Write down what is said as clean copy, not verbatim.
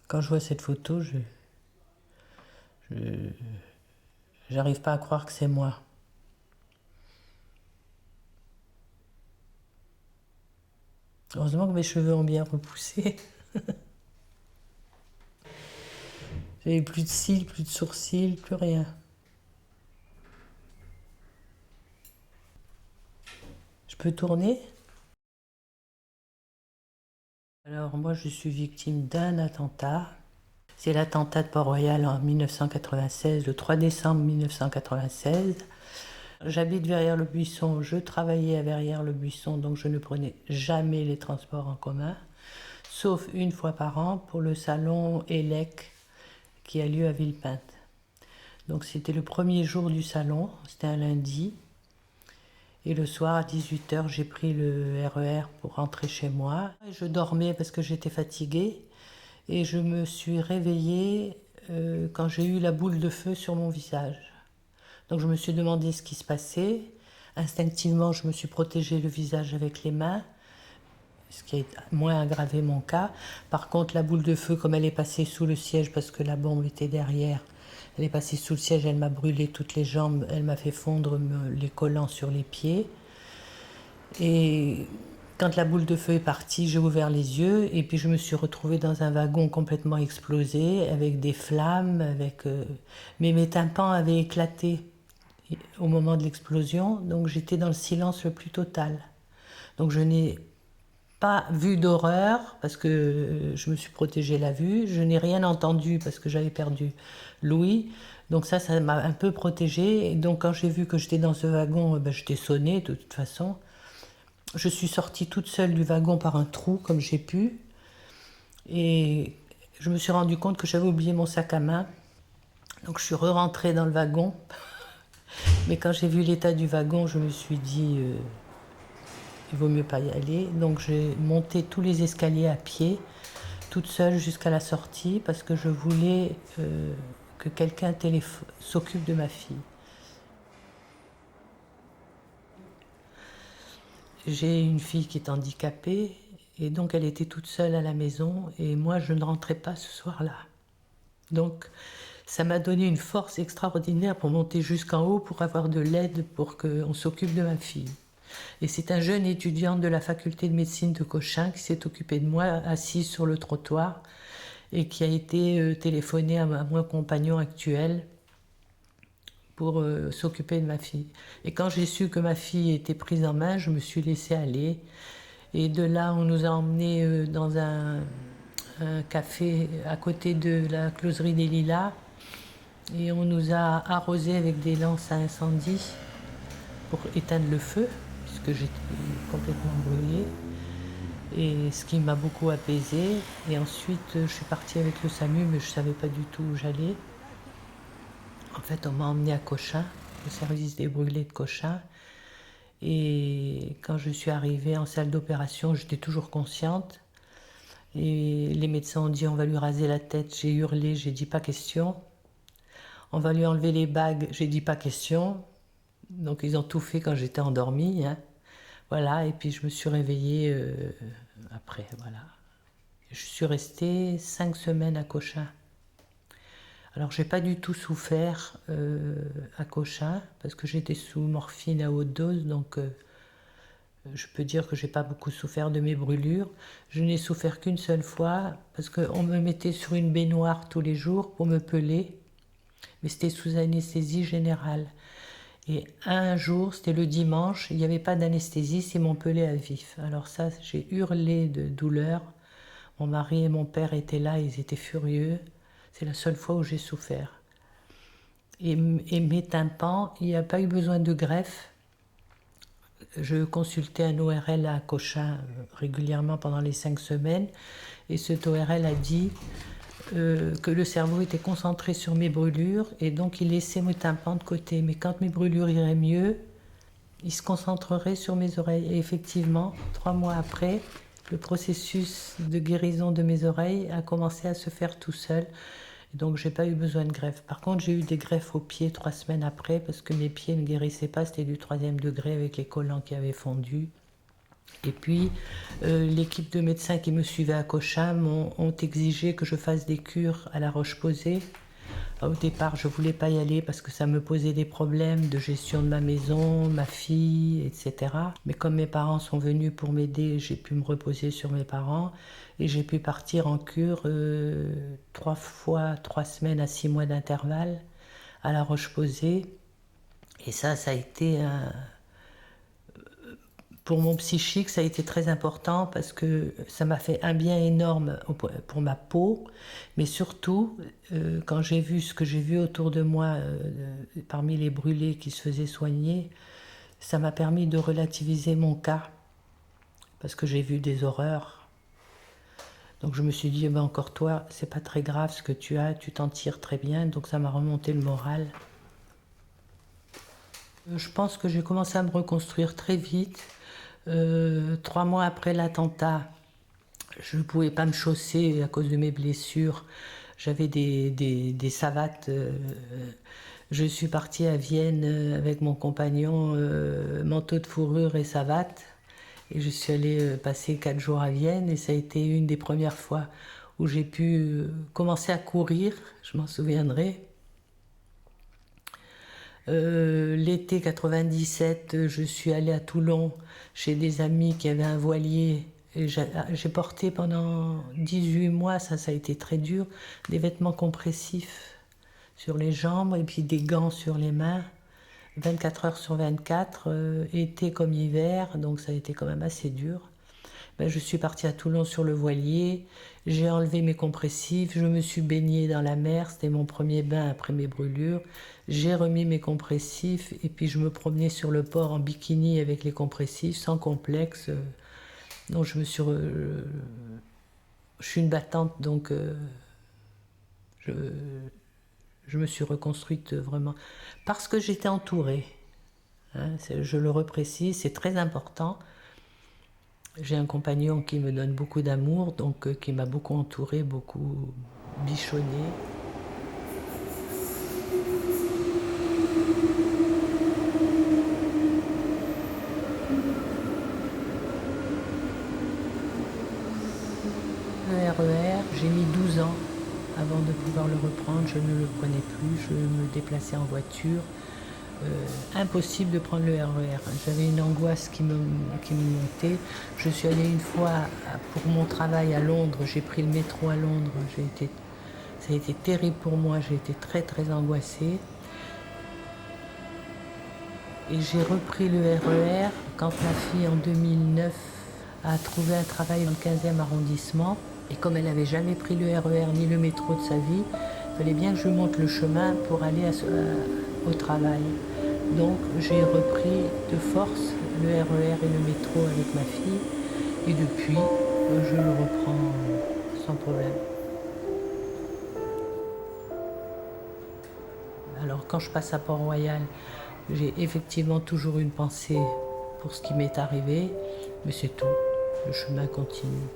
Quand je vois cette photo, je- j'arrive pas à croire que c'est moi. Heureusement que mes cheveux ont bien repoussé. J'avais plus de cils, plus de sourcils, plus rien. Je peux tourner? Alors moi, je suis victime d'un attentat. C'est l'attentat de Port-Royal en 1996, le 3 décembre 1996. J'habite Verrières-le-Buisson, je travaillais à Verrières-le-Buisson, donc je ne prenais jamais les transports en commun, sauf une fois par an pour le salon ELEC qui a lieu à Villepinte. Donc c'était le premier jour du salon, c'était un lundi. Et le soir à 18 h, j'ai pris le RER pour rentrer chez moi. Je dormais parce que j'étais fatiguée et je me suis réveillée quand j'ai eu la boule de feu sur mon visage. Donc je me suis demandé ce qui se passait. Instinctivement, je me suis protégé le visage avec les mains, ce qui a moins aggravé mon cas. Par contre, la boule de feu, comme elle est passée sous le siège parce que la bombe était derrière, elle est passée sous le siège, elle m'a brûlé toutes les jambes, elle m'a fait fondre les collants sur les pieds. Et quand la boule de feu est partie, j'ai ouvert les yeux et puis je me suis retrouvée dans un wagon complètement explosé, avec des flammes, mais mes tympans avaient éclaté au moment de l'explosion, donc j'étais dans le silence le plus total. Donc je n'ai pas vu d'horreur parce que je me suis protégé la vue, je n'ai rien entendu parce que j'avais perdu l'ouïe, donc ça m'a un peu protégée. Et donc quand j'ai vu que j'étais dans ce wagon, ben, je t'ai sonné de toute façon. Je suis sortie toute seule du wagon par un trou comme j'ai pu et je me suis rendu compte que j'avais oublié mon sac à main. Donc je suis re-rentrée dans le wagon. Mais quand j'ai vu l'état du wagon, je me suis dit il vaut mieux pas y aller. Donc j'ai monté tous les escaliers à pied, toute seule jusqu'à la sortie parce que je voulais que quelqu'un s'occupe de ma fille. J'ai une fille qui est handicapée et donc elle était toute seule à la maison et moi je ne rentrais pas ce soir-là. Donc ça m'a donné une force extraordinaire pour monter jusqu'en haut, pour avoir de l'aide, pour qu'on s'occupe de ma fille. Et c'est un jeune étudiant de la faculté de médecine de Cochin qui s'est occupé de moi, assise sur le trottoir, et qui a été téléphoné à mon compagnon actuel pour s'occuper de ma fille. Et quand j'ai su que ma fille était prise en main, je me suis laissée aller. Et de là, on nous a emmenés dans un café à côté de la closerie des Lilas. Et on nous a arrosés avec des lances à incendie pour éteindre le feu, puisque j'étais complètement brûlée. Et ce qui m'a beaucoup apaisée. Et ensuite, je suis partie avec le SAMU, mais je ne savais pas du tout où j'allais. En fait, on m'a emmenée à Cochin, au service des brûlés de Cochin. Et quand je suis arrivée en salle d'opération, j'étais toujours consciente. Et les médecins ont dit on va lui raser la tête. J'ai hurlé, j'ai dit pas question. On va lui enlever les bagues, j'ai dit pas question. Donc ils ont tout fait quand j'étais endormie, hein. Voilà, et puis je me suis réveillée après, voilà. Je suis restée 5 semaines à Cochin. Alors j'ai pas du tout souffert à Cochin parce que j'étais sous morphine à haute dose, donc je peux dire que j'ai pas beaucoup souffert de mes brûlures. Je n'ai souffert qu'une seule fois parce qu'on me mettait sur une baignoire tous les jours pour me peler, mais c'était sous anesthésie générale. Et un jour, c'était le dimanche, il n'y avait pas d'anesthésie, c'est mon pelé à vif. Alors ça, j'ai hurlé de douleur. Mon mari et mon père étaient là, ils étaient furieux. C'est la seule fois où j'ai souffert. Et mes tympans, il n'y a pas eu besoin de greffe. Je consultais un ORL à Cochin régulièrement pendant les 5 semaines. Et cet ORL a dit que le cerveau était concentré sur mes brûlures et donc il laissait mes tympans de côté. Mais quand mes brûlures iraient mieux, il se concentrerait sur mes oreilles. Et effectivement, 3 mois après, le processus de guérison de mes oreilles a commencé à se faire tout seul. Donc j'ai pas eu besoin de greffe. Par contre, j'ai eu des greffes aux pieds 3 semaines après parce que mes pieds ne guérissaient pas. C'était du 3e degré avec les collants qui avaient fondu. Et puis, l'équipe de médecins qui me suivait à Cochem ont exigé que je fasse des cures à La Roche-Posay. Au départ, je ne voulais pas y aller parce que ça me posait des problèmes de gestion de ma maison, ma fille, etc. Mais comme mes parents sont venus pour m'aider, j'ai pu me reposer sur mes parents et j'ai pu partir en cure 3 fois 3 semaines à 6 mois d'intervalle à La Roche-Posay. Et ça a été pour mon psychique, ça a été très important parce que ça m'a fait un bien énorme pour ma peau, mais surtout, quand j'ai vu ce que j'ai vu autour de moi, parmi les brûlés qui se faisaient soigner, ça m'a permis de relativiser mon cas, parce que j'ai vu des horreurs. Donc je me suis dit, eh ben encore toi, c'est pas très grave ce que tu as, tu t'en tires très bien, donc ça m'a remonté le moral. Je pense que j'ai commencé à me reconstruire très vite. 3 mois après l'attentat, je ne pouvais pas me chausser à cause de mes blessures. J'avais des savates. Je suis partie à Vienne avec mon compagnon, manteau de fourrure et savates. Et je suis allée passer 4 jours à Vienne et ça a été une des premières fois où j'ai pu commencer à courir, je m'en souviendrai. L'été 97, je suis allée à Toulon chez des amis qui avaient un voilier. Et j'ai porté pendant 18 mois, ça a été très dur, des vêtements compressifs sur les jambes et puis des gants sur les mains, 24 heures sur 24, été comme hiver, donc ça a été quand même assez dur. Ben, je suis partie à Toulon sur le voilier, j'ai enlevé mes compressifs, je me suis baignée dans la mer, c'était mon premier bain après mes brûlures. J'ai remis mes compressifs et puis je me promenais sur le port en bikini avec les compressifs, sans complexe. Donc je suis une battante, donc je, je me suis reconstruite vraiment parce que j'étais entourée. Hein, je le reprécise, c'est très important. J'ai un compagnon qui me donne beaucoup d'amour, donc qui m'a beaucoup entourée, beaucoup bichonnée. Le RER, j'ai mis 12 ans avant de pouvoir le reprendre. Je ne le prenais plus, je me déplaçais en voiture. Impossible de prendre le RER. J'avais une angoisse qui me montait. Je suis allée une fois pour mon travail à Londres, j'ai pris le métro à Londres. Ça a été terrible pour moi, j'ai été très très angoissée. Et j'ai repris le RER quand ma fille en 2009 a trouvé un travail dans le 15e arrondissement. Et comme elle n'avait jamais pris le RER ni le métro de sa vie, il fallait bien que je monte le chemin pour aller au travail. Donc j'ai repris de force le RER et le métro avec ma fille. Et depuis, je le reprends sans problème. Alors quand je passe à Port-Royal, j'ai effectivement toujours une pensée pour ce qui m'est arrivé, mais c'est tout, le chemin continue.